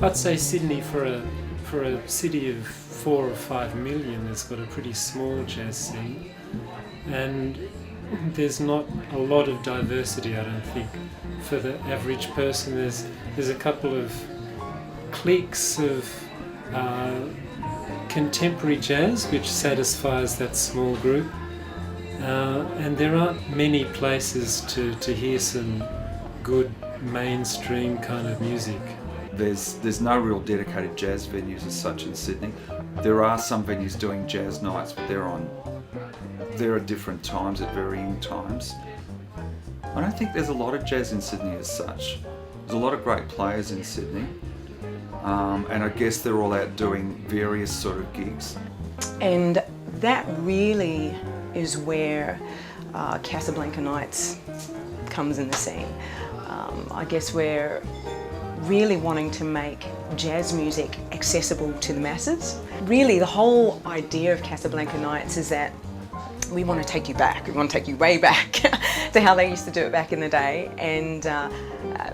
I'd say Sydney, for a city of 4 or 5 million, has got a pretty small jazz scene, and there's not a lot of diversity, I don't think, for the average person. There's a couple of cliques of contemporary jazz which satisfies that small group, and there aren't many places to hear some good mainstream kind of music. There's no real dedicated jazz venues as such in Sydney. There are some venues doing jazz nights, but they're at different times, at varying times. I don't think there's a lot of jazz in Sydney as such. There's a lot of great players in Sydney, and I guess they're all out doing various sort of gigs. And that really is where Casablanca Nights comes in the scene. I guess we're really wanting to make jazz music accessible to the masses. Really, the whole idea of Casablanca Nights is that we want to take you back. We want to take you way back to how they used to do it back in the day, and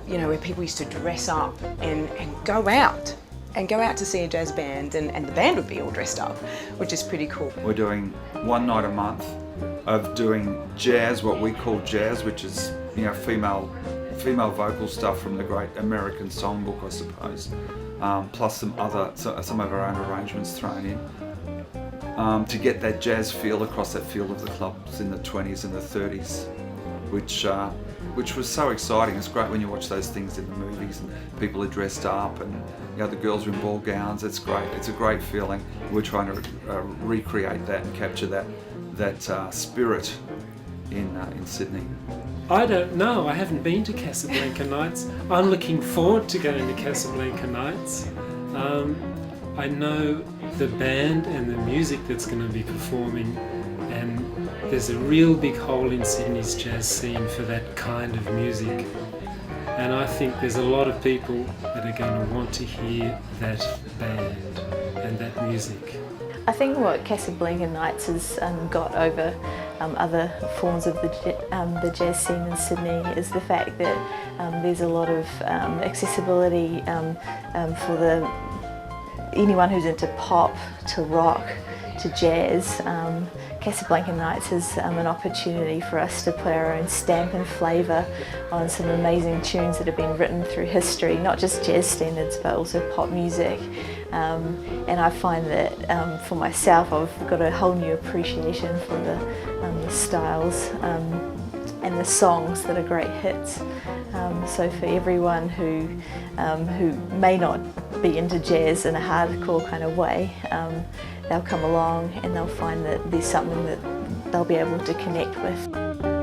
you know, where people used to dress up and go out to see a jazz band, and the band would be all dressed up, which is pretty cool. We're doing one night a month of doing jazz, what we call jazz, which is, you know, female vocal stuff from the great American songbook, I suppose, plus some of our own arrangements thrown in, to get that jazz feel across that feel of the clubs in the 20s and the 30s, which was so exciting. It's great when you watch those things in the movies and people are dressed up and, you know, the girls are in ball gowns. It's great. It's a great feeling. We're trying to recreate that and capture that spirit in Sydney. I don't know, I haven't been to Casablanca Nights. I'm looking forward to going to Casablanca Nights. I know the band and the music that's going to be performing, and there's a real big hole in Sydney's jazz scene for that kind of music. And I think there's a lot of people that are going to want to hear that band and that music. I think what Casablanca Nights has got over other forms of the jazz scene in Sydney is the fact that there's a lot of accessibility for anyone who's into pop, to rock, to jazz. Casablanca Nights is an opportunity for us to put our own stamp and flavour on some amazing tunes that have been written through history, not just jazz standards but also pop music. And I find that for myself I've got a whole new appreciation for the styles and the songs that are great hits. So for everyone who may not be into jazz in a hardcore kind of way, they'll come along and they'll find that there's something that they'll be able to connect with.